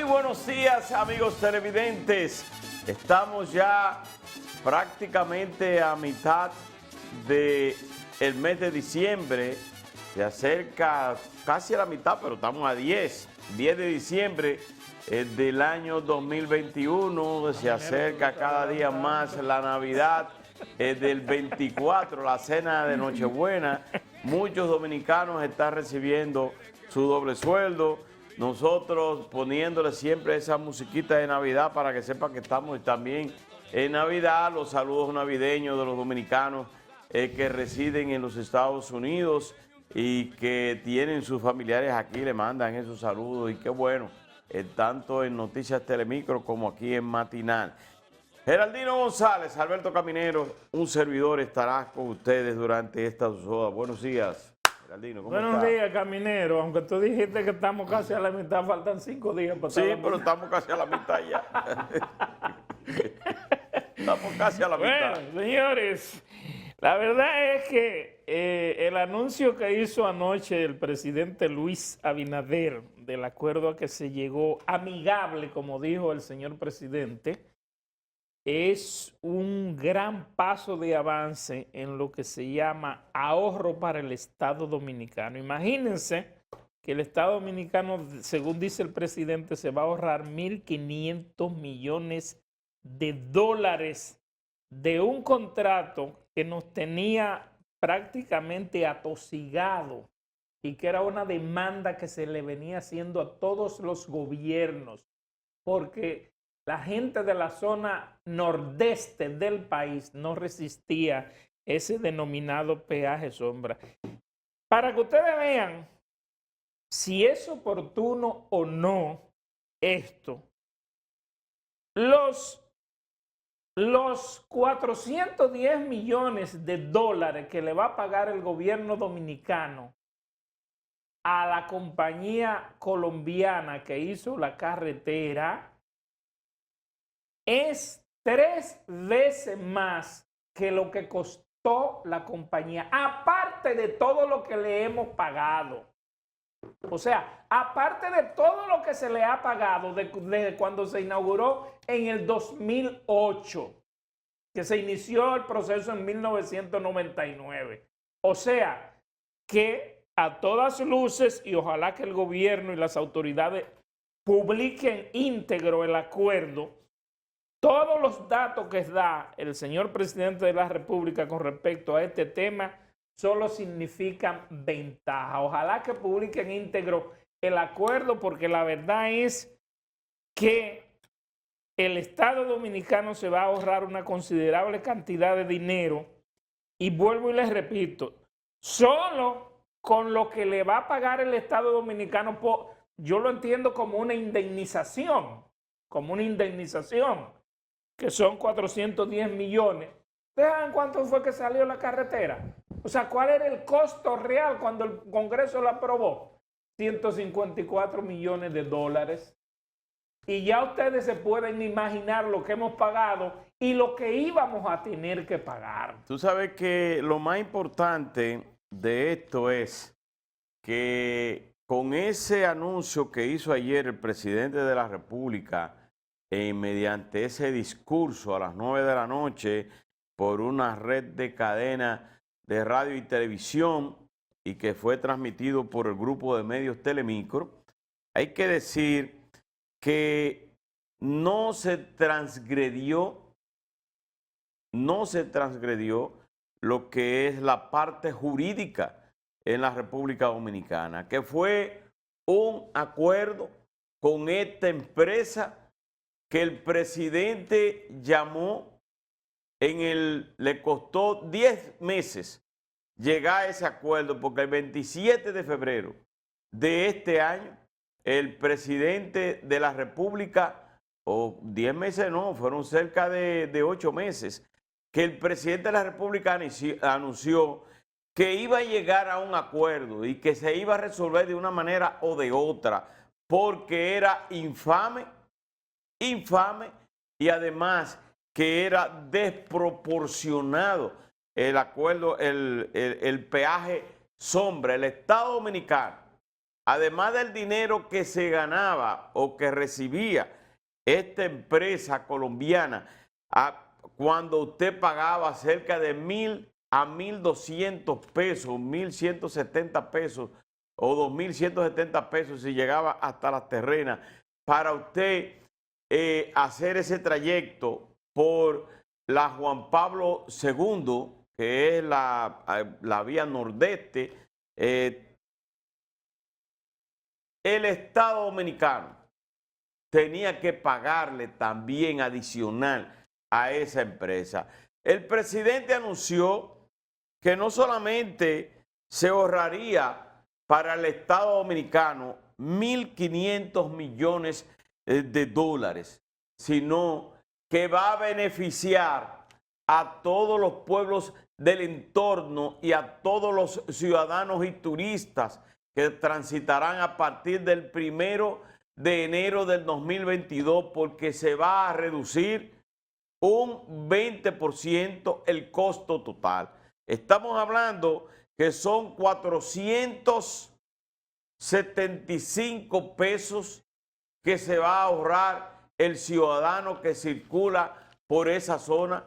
buenos días, amigos televidentes. Estamos ya prácticamente a mitad del mes de diciembre. Se acerca casi a la mitad, pero estamos a 10 de diciembre del año 2021. Se acerca cada día más la Navidad del 24, la cena de Nochebuena. Muchos dominicanos están recibiendo su doble sueldo. Nosotros poniéndole siempre esa musiquita de Navidad para que sepan que estamos también en Navidad. Los saludos navideños de los dominicanos que residen en los Estados Unidos y que tienen sus familiares aquí, le mandan esos saludos. Y qué bueno, tanto en Noticias Telemicro como aquí en Matinal. Geraldino González, Alberto Caminero, un servidor estará con ustedes durante esta 2 horas. Buenos días. Geraldino, ¿cómo Buenos está? días, Caminero. Aunque tú dijiste que estamos casi a la mitad, faltan 5 días para Sí, estar a la pero mitad. estamos casi a la mitad ya. Estamos casi a la mitad. Bueno, señores, la verdad es que el anuncio que hizo anoche el presidente Luis Abinader del acuerdo a que se llegó amigable, como dijo el señor presidente, es un gran paso de avance en lo que se llama ahorro para el Estado Dominicano. Imagínense que el Estado Dominicano, según dice el presidente, se va a ahorrar 1.500 millones de dólares de un contrato que nos tenía prácticamente atosigado y que era una demanda que se le venía haciendo a todos los gobiernos, porque la gente de la zona nordeste del país no resistía ese denominado peaje sombra. Para que ustedes vean si es oportuno o no esto, los 410 millones de dólares que le va a pagar el gobierno dominicano a la compañía colombiana que hizo la carretera es 3 veces más que lo que costó la compañía, aparte de todo lo que le hemos pagado. O sea, aparte de todo lo que se le ha pagado desde cuando se inauguró en el 2008, que se inició el proceso en 1999. O sea, que a todas luces, y ojalá que el gobierno y las autoridades publiquen íntegro el acuerdo, todos los datos que da el señor presidente de la República con respecto a este tema solo significan ventaja. Ojalá que publiquen íntegro el acuerdo, porque la verdad es que el Estado Dominicano se va a ahorrar una considerable cantidad de dinero, y vuelvo y les repito, solo con lo que le va a pagar el Estado Dominicano, yo lo entiendo como una indemnización, que son 410 millones. ¿Vean cuánto fue que salió la carretera? O sea, ¿cuál era el costo real cuando el Congreso la aprobó? 154 millones de dólares. Y ya ustedes se pueden imaginar lo que hemos pagado y lo que íbamos a tener que pagar. Tú sabes que lo más importante de esto es que con ese anuncio que hizo ayer el presidente de la República, mediante ese discurso a las 9 de la noche por una red de cadena de radio y televisión y que fue transmitido por el grupo de medios Telemicro, hay que decir que no se transgredió lo que es la parte jurídica en la República Dominicana, que fue un acuerdo con esta empresa que el presidente llamó, le costó 10 meses llegar a ese acuerdo, porque el 27 de febrero de este año, el presidente de la República, o 10 meses no, fueron cerca de 8 meses, que el presidente de la República anunció que iba a llegar a un acuerdo y que se iba a resolver de una manera o de otra, porque era infame, y además que era desproporcionado el acuerdo, el peaje sombra. El Estado Dominicano además del dinero que se ganaba o que recibía esta empresa colombiana, cuando usted pagaba cerca de 1.000 a 1.200 pesos, 1.170 pesos o 2.170 pesos si llegaba hasta las terrenas, para usted hacer ese trayecto por la Juan Pablo II, que es la vía nordeste, el Estado Dominicano tenía que pagarle también adicional a esa empresa. El presidente anunció que no solamente se ahorraría para el Estado Dominicano 1.500 millones de dólares, sino que va a beneficiar a todos los pueblos del entorno y a todos los ciudadanos y turistas que transitarán a partir del 1 de enero del 2022, porque se va a reducir un 20% el costo total. Estamos hablando que son 475 pesos que se va a ahorrar el ciudadano que circula por esa zona,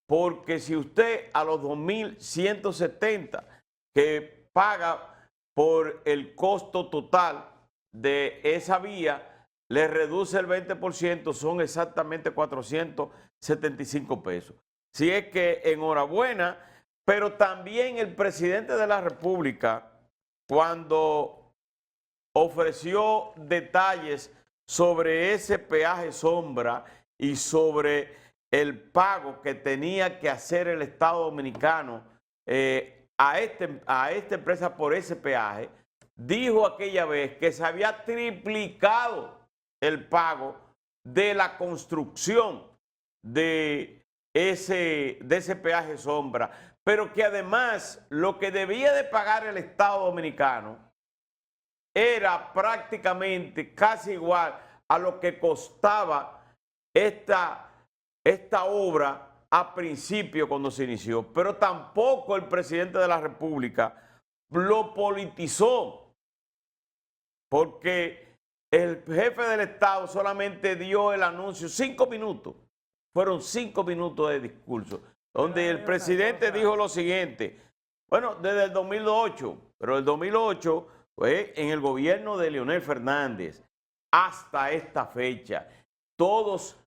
porque si usted a los 2.170 que paga por el costo total de esa vía, le reduce el 20%, son exactamente 475 pesos. Si es que enhorabuena, pero también el presidente de la República, cuando ofreció detalles sobre ese peaje sombra y sobre el pago que tenía que hacer el Estado Dominicano a esta empresa por ese peaje, dijo aquella vez que se había triplicado el pago de la construcción de ese peaje sombra, pero que además lo que debía de pagar el Estado Dominicano era prácticamente casi igual a lo que costaba esta obra a principio cuando se inició. Pero tampoco el presidente de la República lo politizó, porque el jefe del Estado solamente dio el anuncio 5 minutos. Fueron 5 minutos de discurso, donde el presidente dijo lo siguiente. Bueno, desde el 2008, pero el 2008 fue en el gobierno de Leonel Fernández hasta esta fecha. Todos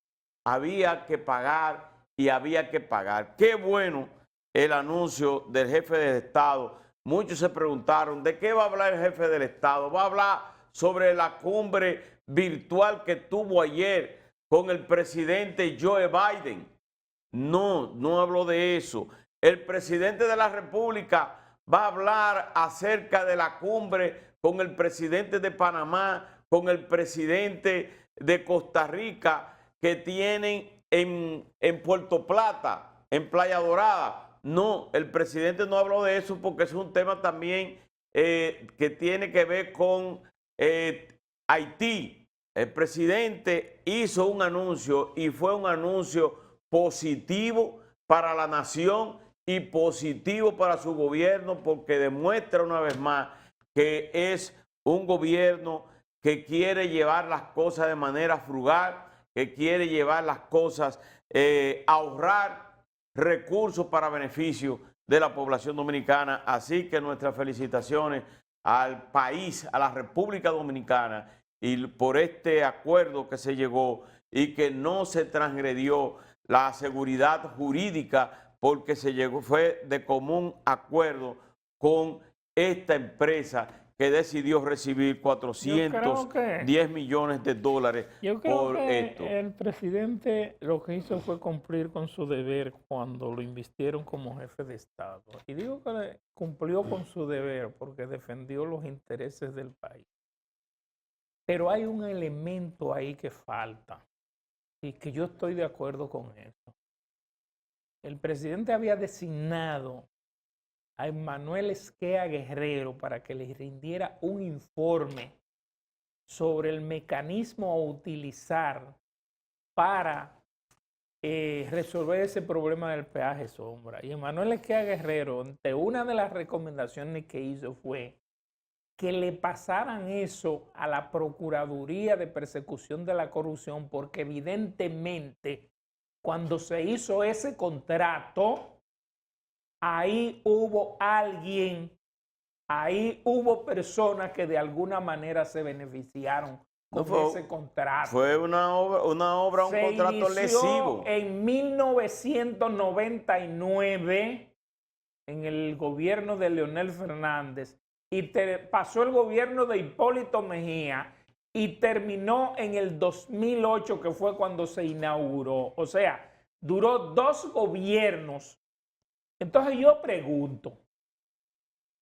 había que pagar y había que pagar. Qué bueno el anuncio del jefe del Estado. Muchos se preguntaron, ¿de qué va a hablar el jefe del Estado? ¿Va a hablar sobre la cumbre virtual que tuvo ayer con el presidente Joe Biden? No, no habló de eso. El presidente de la República va a hablar acerca de la cumbre con el presidente de Panamá, con el presidente de Costa Rica, que tienen en Puerto Plata, en Playa Dorada. No, el presidente no habló de eso porque es un tema también que tiene que ver con Haití. El presidente hizo un anuncio y fue un anuncio positivo para la nación y positivo para su gobierno, porque demuestra una vez más que es un gobierno que quiere llevar las cosas de manera frugal, que quiere llevar las cosas, ahorrar recursos para beneficio de la población dominicana. Así que nuestras felicitaciones al país, a la República Dominicana, y por este acuerdo que se llegó y que no se transgredió la seguridad jurídica, porque se llegó, fue de común acuerdo con esta empresa que decidió recibir 410 millones de dólares por esto. El presidente lo que hizo fue cumplir con su deber cuando lo invistieron como jefe de Estado. Y digo que cumplió con su deber porque defendió los intereses del país. Pero hay un elemento ahí que falta y que yo estoy de acuerdo con eso. El presidente había designado a Emanuel Esquea Guerrero para que le rindiera un informe sobre el mecanismo a utilizar para resolver ese problema del peaje sombra. Y Emanuel Esquea Guerrero, entre una de las recomendaciones que hizo fue que le pasaran eso a la Procuraduría de Persecución de la Corrupción, porque evidentemente cuando se hizo ese contrato, ahí hubo alguien, ahí hubo personas que de alguna manera se beneficiaron con ese contrato. Fue un contrato lesivo. En 1999, en el gobierno de Leonel Fernández, y pasó el gobierno de Hipólito Mejía y terminó en el 2008, que fue cuando se inauguró. O sea, duró 2 gobiernos. Entonces yo pregunto,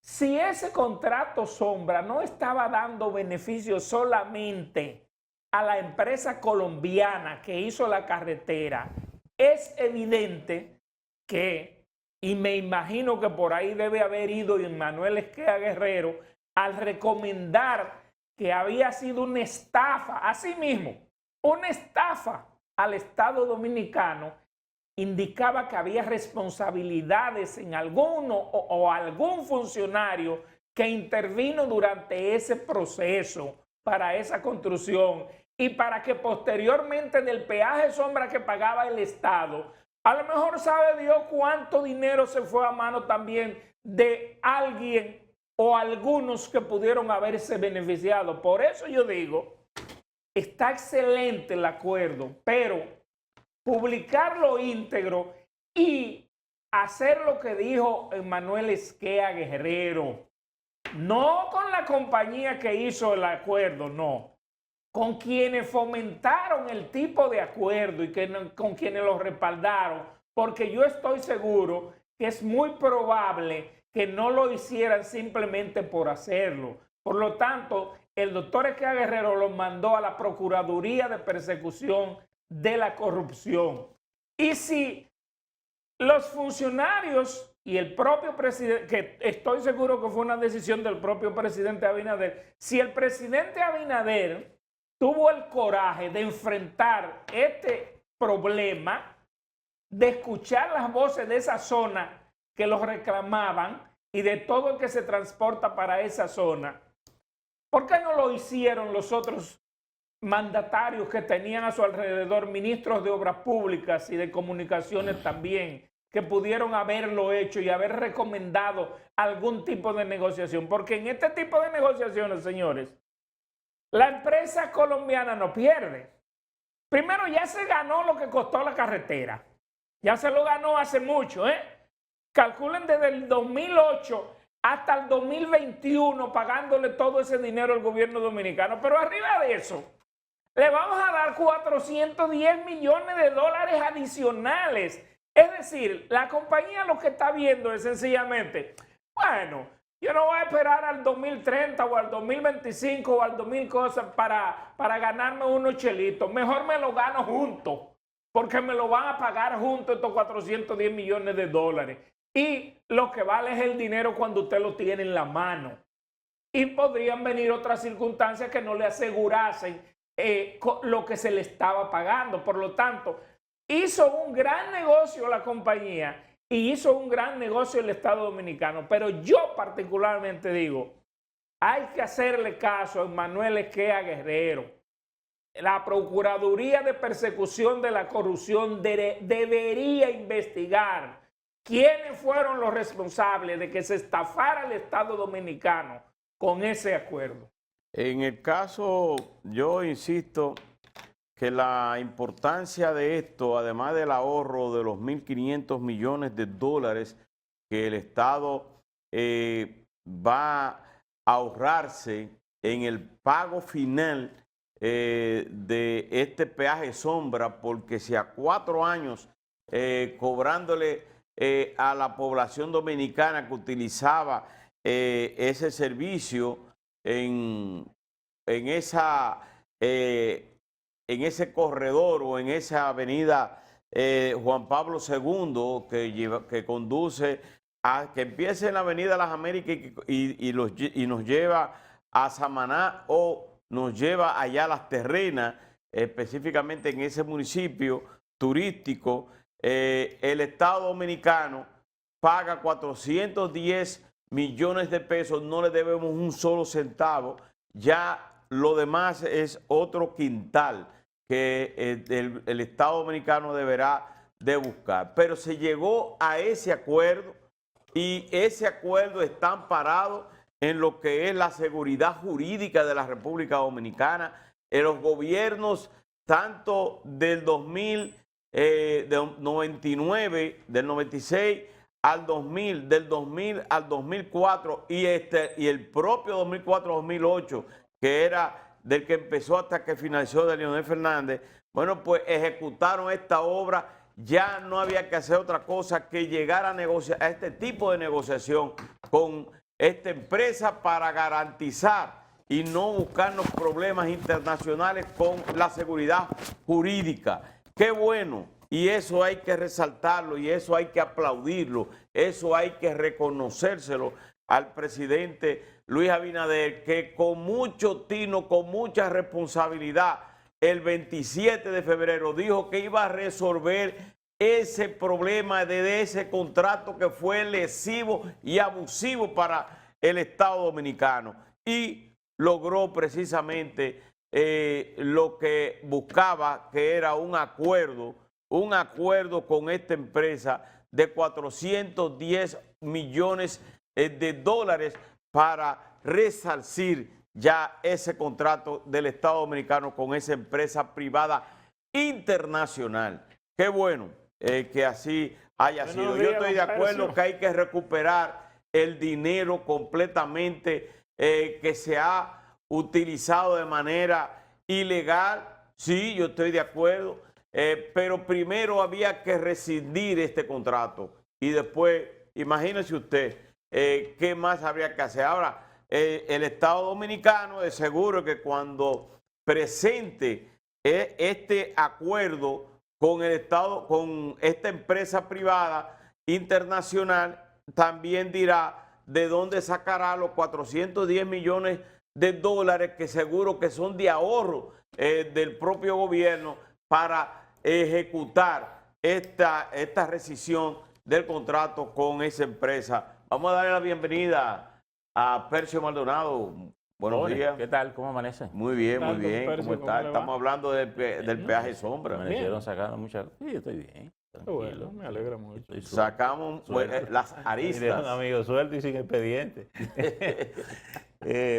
si ese contrato sombra no estaba dando beneficios solamente a la empresa colombiana que hizo la carretera, es evidente que, y me imagino que por ahí debe haber ido Manuel Esquea Guerrero al recomendar que había sido una estafa, así mismo, una estafa al Estado Dominicano, indicaba que había responsabilidades en alguno o algún funcionario que intervino durante ese proceso para esa construcción y para que posteriormente del peaje sombra que pagaba el Estado, a lo mejor sabe Dios cuánto dinero se fue a mano también de alguien o algunos que pudieron haberse beneficiado. Por eso yo digo, está excelente el acuerdo, pero publicarlo íntegro y hacer lo que dijo Manuel Esquea Guerrero, no con la compañía que hizo el acuerdo, no, con quienes fomentaron el tipo de acuerdo y con quienes lo respaldaron, porque yo estoy seguro que es muy probable que no lo hicieran simplemente por hacerlo. Por lo tanto, el doctor Esquea Guerrero lo mandó a la Procuraduría de Persecución de la Corrupción. Y si los funcionarios y el propio presidente, que estoy seguro que fue una decisión del propio presidente Abinader, si el presidente Abinader tuvo el coraje de enfrentar este problema, de escuchar las voces de esa zona que los reclamaban y de todo el que se transporta para esa zona, ¿por qué no lo hicieron los otros mandatarios que tenían a su alrededor, ministros de Obras Públicas y de Comunicaciones también, que pudieron haberlo hecho y haber recomendado algún tipo de negociación? Porque en este tipo de negociaciones, señores, la empresa colombiana no pierde. Primero, ya se ganó lo que costó la carretera. Ya se lo ganó hace mucho, ¿eh? Calculen desde el 2008 hasta el 2021 pagándole todo ese dinero al gobierno dominicano. Pero arriba de eso, le vamos a dar 410 millones de dólares adicionales. Es decir, la compañía lo que está viendo es sencillamente, bueno, yo no voy a esperar al 2030 o al 2025 o al 2000 cosas para ganarme unos chelitos. Mejor me lo gano juntos, porque me lo van a pagar juntos estos 410 millones de dólares. Y lo que vale es el dinero cuando usted lo tiene en la mano. Y podrían venir otras circunstancias que no le asegurasen lo que se le estaba pagando. Por lo tanto, hizo un gran negocio la compañía y hizo un gran negocio el Estado Dominicano. Pero yo particularmente digo, hay que hacerle caso a Manuel Esquea Guerrero. La Procuraduría de Persecución de la Corrupción debería investigar quiénes fueron los responsables de que se estafara el Estado Dominicano con ese acuerdo. En el caso, yo insisto que la importancia de esto, además del ahorro de los 1.500 millones de dólares que el Estado va a ahorrarse en el pago final de este peaje sombra, porque si a 4 años cobrándole a la población dominicana que utilizaba ese servicio en ese corredor o en esa avenida Juan Pablo II que conduce a que empiece en la avenida Las Américas y nos lleva a Samaná o nos lleva allá a Las Terrenas, específicamente en ese municipio turístico. El Estado Dominicano paga 410 millones de pesos, no le debemos un solo centavo. Ya lo demás es otro quintal que el Estado Dominicano deberá de buscar. Pero se llegó a ese acuerdo y ese acuerdo está amparado en lo que es la seguridad jurídica de la República Dominicana, en los gobiernos tanto del 99, del 96 al 2000, del 2000 al 2004 y el propio 2004-2008, que era del que empezó hasta que finalizó de Leonel Fernández. Bueno, pues ejecutaron esta obra. Ya no había que hacer otra cosa que llegar a negociar, a este tipo de negociación con esta empresa para garantizar y no buscarnos problemas internacionales con la seguridad jurídica. Qué bueno, y eso hay que resaltarlo, y eso hay que aplaudirlo, eso hay que reconocérselo al presidente Luis Abinader, que con mucho tino, con mucha responsabilidad, el 27 de febrero dijo que iba a resolver ese problema de ese contrato que fue lesivo y abusivo para el Estado Dominicano, y logró precisamente lo que buscaba, que era un acuerdo con esta empresa de 410 millones de dólares para resarcir ya ese contrato del Estado Dominicano con esa empresa privada internacional. Qué bueno que así haya sido. Yo estoy de acuerdo que hay que recuperar el dinero completamente que se ha utilizado de manera ilegal. Sí, yo estoy de acuerdo, pero primero había que rescindir este contrato y después, imagínese usted, qué más habría que hacer. Ahora, el Estado Dominicano de seguro que cuando presente este acuerdo con el Estado, con esta empresa privada internacional, también dirá de dónde sacará los 410 millones de dólares que seguro que son de ahorro del propio gobierno para ejecutar esta rescisión del contrato con esa empresa. Vamos a darle la bienvenida a Percio Maldonado. Buenos días. ¿Qué tal? ¿Cómo amanece? Muy bien, muy bien. ¿Cómo está? Estamos hablando del peaje sombra. Me amanecieron sacando muchas... Sí, yo estoy bien. Bueno, me alegra mucho. Sacamos las aristas. Un amigo suelto y sin expediente.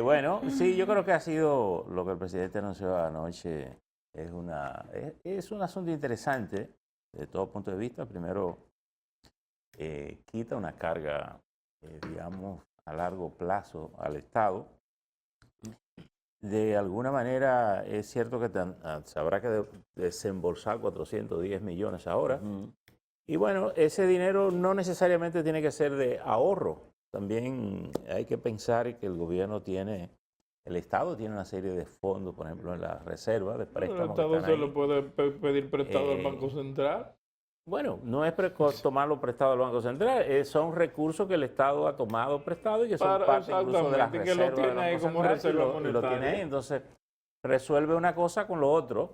Bueno, sí, yo creo que ha sido lo que el presidente anunció anoche. Es un asunto interesante de todo punto de vista. Primero, quita una carga, digamos, a largo plazo al Estado. De alguna manera es cierto que se habrá que desembolsar 410 millones ahora. Y bueno, ese dinero no necesariamente tiene que ser de ahorro. También hay que pensar que el gobierno el Estado tiene una serie de fondos, por ejemplo, en la reserva de préstamos. El Estado solo puede pedir prestado al Banco Central. Bueno, no es tomarlo prestado al Banco Central, son recursos que el Estado ha tomado prestado y que son parte incluso de las reservas. Que lo tiene ahí como reserva monetaria. Lo tiene ahí, entonces resuelve una cosa con lo otro.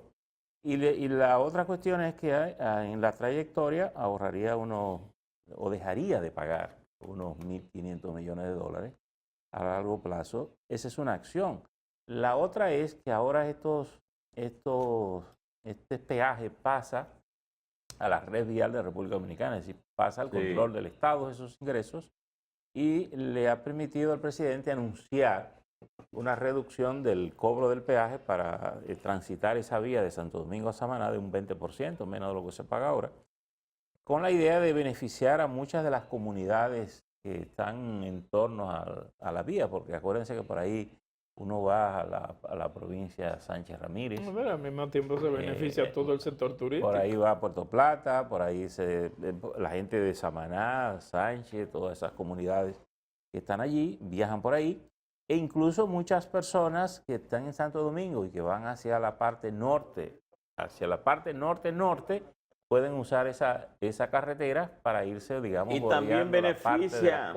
Y la otra cuestión es que en la trayectoria ahorraría o dejaría de pagar unos 1.500 millones de dólares a largo plazo. Esa es una acción. La otra es que ahora este peaje pasa a la red vial de la República Dominicana, es decir, pasa al control del Estado de esos ingresos, y le ha permitido al presidente anunciar una reducción del cobro del peaje para transitar esa vía de Santo Domingo a Samaná de un 20%, menos de lo que se paga ahora, con la idea de beneficiar a muchas de las comunidades que están en torno a la vía, porque acuérdense que por ahí uno va a la provincia Sánchez Ramírez. Bueno, al mismo tiempo se beneficia a todo el sector turístico. Por ahí va a Puerto Plata, por ahí la gente de Samaná, Sánchez, todas esas comunidades que están allí, viajan por ahí. E incluso muchas personas que están en Santo Domingo y que van hacia la parte norte, pueden usar esa carretera para irse, digamos, y también beneficia,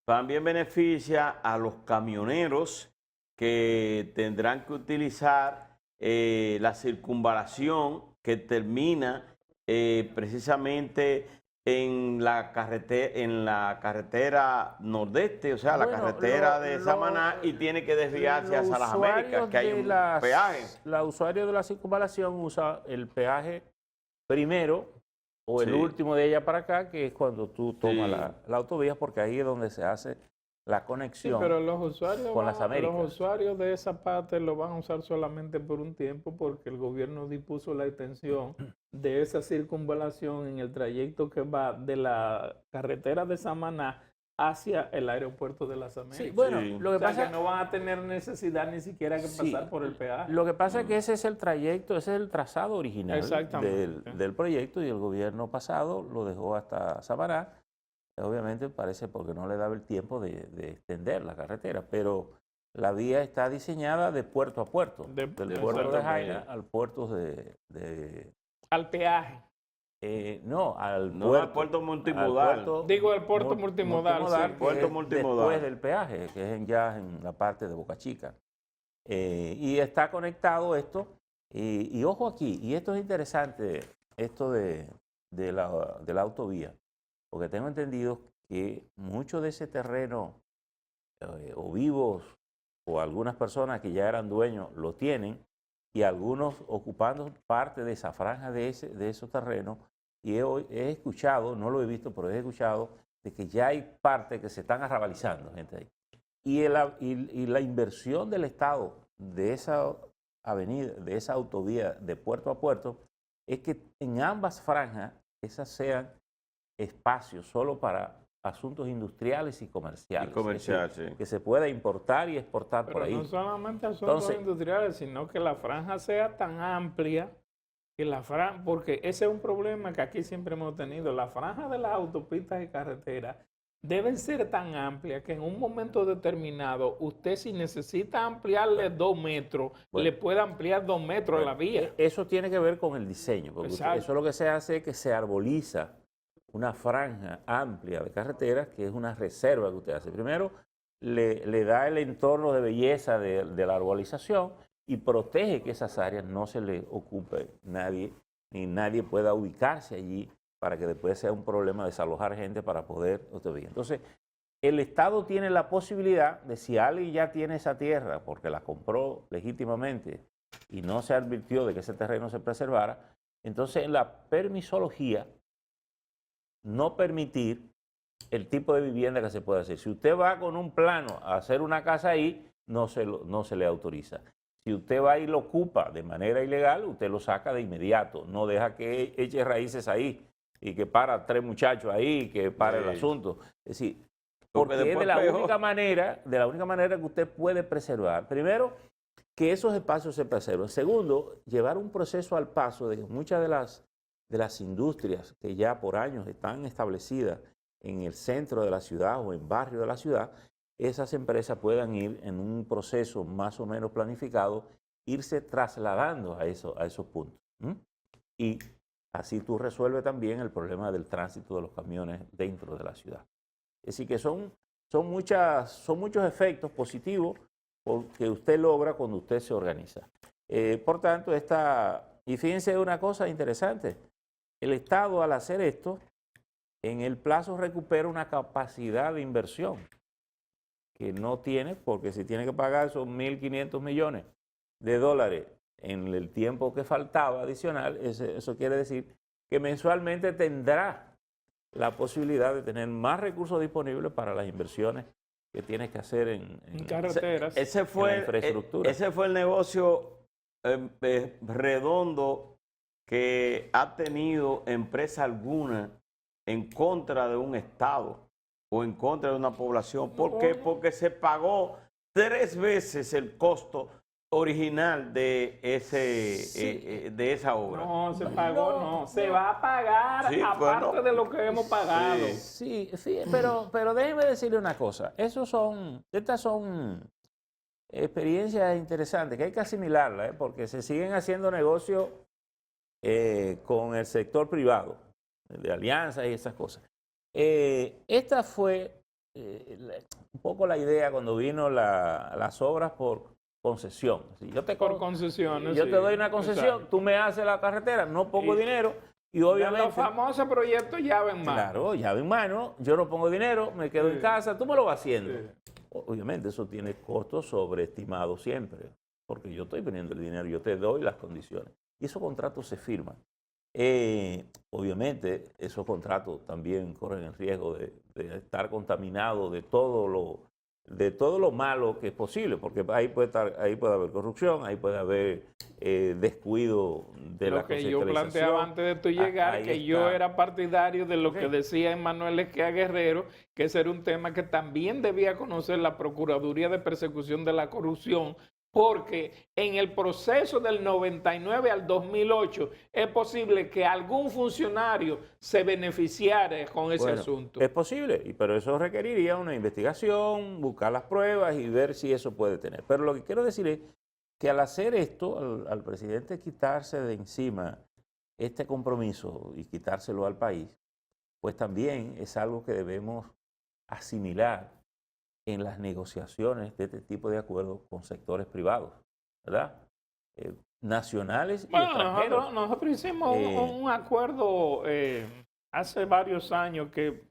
también beneficia a los camioneros que tendrán que utilizar la circunvalación que termina precisamente en la carretera nordeste, o sea, la Bueno, carretera de Samaná, y tiene que desviarse hacia las Américas, que hay un peaje. La usuario de la circunvalación usa el peaje primero o el Sí. último de ella para acá, que es cuando tú tomas Sí. la autovía, porque ahí es donde se hace la Sí, conexión. pero los usuarios, con las Américas. los usuarios de esa parte lo van a usar solamente por un tiempo porque el gobierno dispuso la extensión de esa circunvalación en el trayecto que va de la carretera de Samaná hacia el aeropuerto de las Américas. Sí, bueno, Sí. lo que O sea, pasa que no van a tener necesidad ni siquiera que Sí, pasar por el peaje. Lo que pasa es que ese es el trayecto, ese es el trazado original Exactamente. del proyecto, y el gobierno pasado lo dejó hasta Samaná. Obviamente parece porque no le daba el tiempo de extender la carretera, pero la vía está diseñada de puerto a puerto, del puerto de Jaina al puerto Al peaje. no, al No, puerto. al puerto multimodal. Digo, el puerto multimodal, sí. que Puerto es multimodal. después del peaje, que es ya en la parte de Boca Chica. Y está conectado esto, y ojo aquí, y esto es interesante, esto de la autovía, porque tengo entendido que mucho de ese terreno, o vivos, o algunas personas que ya eran dueños, lo tienen, y algunos ocupando parte de esa franja de esos terrenos, y he escuchado, no lo he visto, pero he escuchado de que ya hay partes que se están arrabalizando, gente ahí. Y la inversión del Estado de esa avenida, de esa autovía de puerto a puerto, es que en ambas franjas esas sean espacios solo para asuntos industriales y comerciales. Y comercial, es decir, sí. que se pueda importar y exportar Pero por ahí. no solamente asuntos Entonces, industriales, sino que la franja sea tan amplia que la franja, porque ese es un problema que aquí siempre hemos tenido, la franja de las autopistas y carreteras deben ser tan amplias que en un momento determinado usted, si necesita ampliarle 2 metros, Bueno. le pueda ampliar 2 metros la vía. Eso tiene que ver con el diseño, porque Exacto. eso lo que se hace es que se arboliza una franja amplia de carreteras, que es una reserva que usted hace. Primero, le da el entorno de belleza de la arbolización y protege que esas áreas no se le ocupe nadie, ni nadie pueda ubicarse allí para que después sea un problema desalojar gente para poder vivir. Entonces, el Estado tiene la posibilidad de, si alguien ya tiene esa tierra porque la compró legítimamente y no se advirtió de que ese terreno se preservara, entonces en la permisología no permitir el tipo de vivienda que se puede hacer. Si usted va con un plano a hacer una casa ahí, no se le autoriza. Si usted va y lo ocupa de manera ilegal, usted lo saca de inmediato. No deja que eche raíces ahí y que para 3 muchachos ahí, que para el asunto. Es decir, porque es de la única manera que usted puede preservar. Primero, que esos espacios se preserven. Segundo, llevar un proceso al paso de que muchas de las industrias que ya por años están establecidas en el centro de la ciudad o en barrio de la ciudad, esas empresas puedan ir en un proceso más o menos planificado, irse trasladando a esos puntos. Y así tú resuelves también el problema del tránsito de los camiones dentro de la ciudad. Es decir, que son muchos efectos positivos que usted logra cuando usted se organiza. Por tanto, y fíjense una cosa interesante, el Estado al hacer esto, en el plazo recupera una capacidad de inversión que no tiene, porque si tiene que pagar esos 1.500 millones de dólares en el tiempo que faltaba adicional, eso quiere decir que mensualmente tendrá la posibilidad de tener más recursos disponibles para las inversiones que tienes que hacer en carreteras. Ese en la infraestructura. Ese fue el negocio redondo que ha tenido empresa alguna en contra de un Estado o en contra de una población. ¿Por qué? Porque se pagó 3 veces el costo original de de esa obra. No, se pagó, no. Se va a pagar aparte de lo que hemos pagado. Sí, pero déjeme decirle una cosa. Estas son experiencias interesantes que hay que asimilarlas, porque se siguen haciendo negocios con el sector privado, de alianzas y esas cosas. Esta fue un poco la idea cuando vino las obras por concesión. Si yo te Por concesiones. yo sí. te doy una concesión, Exacto. tú me haces la carretera, no pongo dinero, Y obviamente, los famosos proyectos llave en mano. claro, llave en mano, yo no pongo dinero, me quedo en casa, tú me lo vas haciendo. Obviamente eso tiene costos sobreestimados siempre, porque yo estoy poniendo el dinero, yo te doy las condiciones. Y esos contratos se firman. Obviamente esos contratos también corren el riesgo de estar contaminados de todo lo malo que es posible, porque ahí puede haber corrupción, ahí puede haber descuido de la Lo que yo concentración. planteaba antes de tu llegar, que yo era partidario de lo que decía Emmanuel Esquea Guerrero, que ese era un tema que también debía conocer la Procuraduría de Persecución de la Corrupción, porque en el proceso del 99 al 2008 es posible que algún funcionario se beneficiara con ese asunto. Es posible, pero eso requeriría una investigación, buscar las pruebas y ver si eso puede tener. Pero lo que quiero decir es que al hacer esto, al presidente quitarse de encima este compromiso y quitárselo al país, pues también es algo que debemos asimilar en las negociaciones de este tipo de acuerdos con sectores privados, ¿verdad? Nacionales y extranjeros. Nosotros hicimos un acuerdo hace varios años que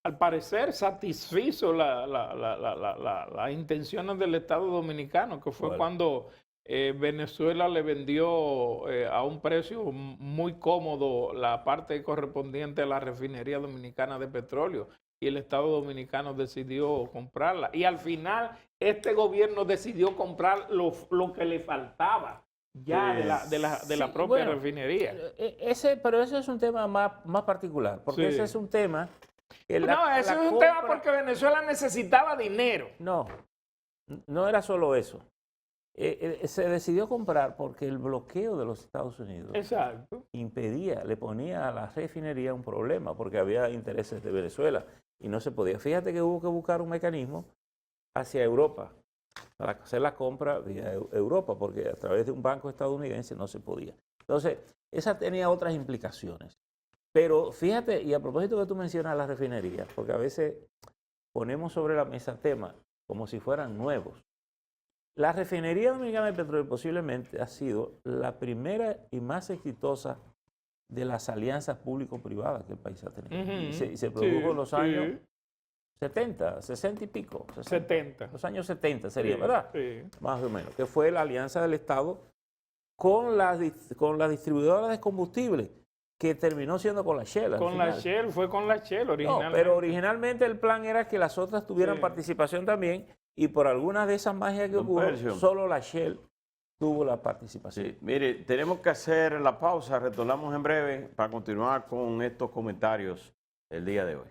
al parecer satisfizo las intenciones del Estado Dominicano, que fue cuando Venezuela le vendió a un precio muy cómodo la parte correspondiente a la refinería dominicana de petróleo, y el Estado Dominicano decidió comprarla. Y al final este gobierno decidió comprar lo que le faltaba ya de la propia refinería. Pero ese es un tema más particular, porque ese es un tema... ese es un tema porque Venezuela necesitaba dinero. No era solo eso. Se decidió comprar porque el bloqueo de los Estados Unidos impedía, le ponía a la refinería un problema, porque había intereses de Venezuela y no se podía. Fíjate que hubo que buscar un mecanismo hacia Europa para hacer la compra vía Europa, porque a través de un banco estadounidense no se podía. Entonces, esa tenía otras implicaciones. Pero fíjate, y a propósito que tú mencionas la refinería, porque a veces ponemos sobre la mesa temas como si fueran nuevos. La refinería dominicana de petróleo posiblemente ha sido la primera y más exitosa de las alianzas público-privadas que el país ha tenido. Y se produjo en los años 70, 60 y pico. 70. Los años 70 sería, ¿verdad? Más o menos. Que fue la alianza del Estado con las distribuidoras de combustible, que terminó siendo con la Shell. Fue con la Shell originalmente. No, pero originalmente el plan era que las otras tuvieran participación también, y por algunas de esas magias que ocurrió, solo la Shell tuvo la participación. Sí, mire, tenemos que hacer la pausa, retornamos en breve para continuar con estos comentarios el día de hoy.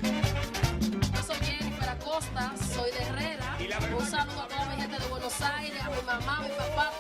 Yo soy Jennifer Acosta, soy de Herrera. Un saludo a toda mi gente de Buenos Aires, a mi mamá, a mi papá.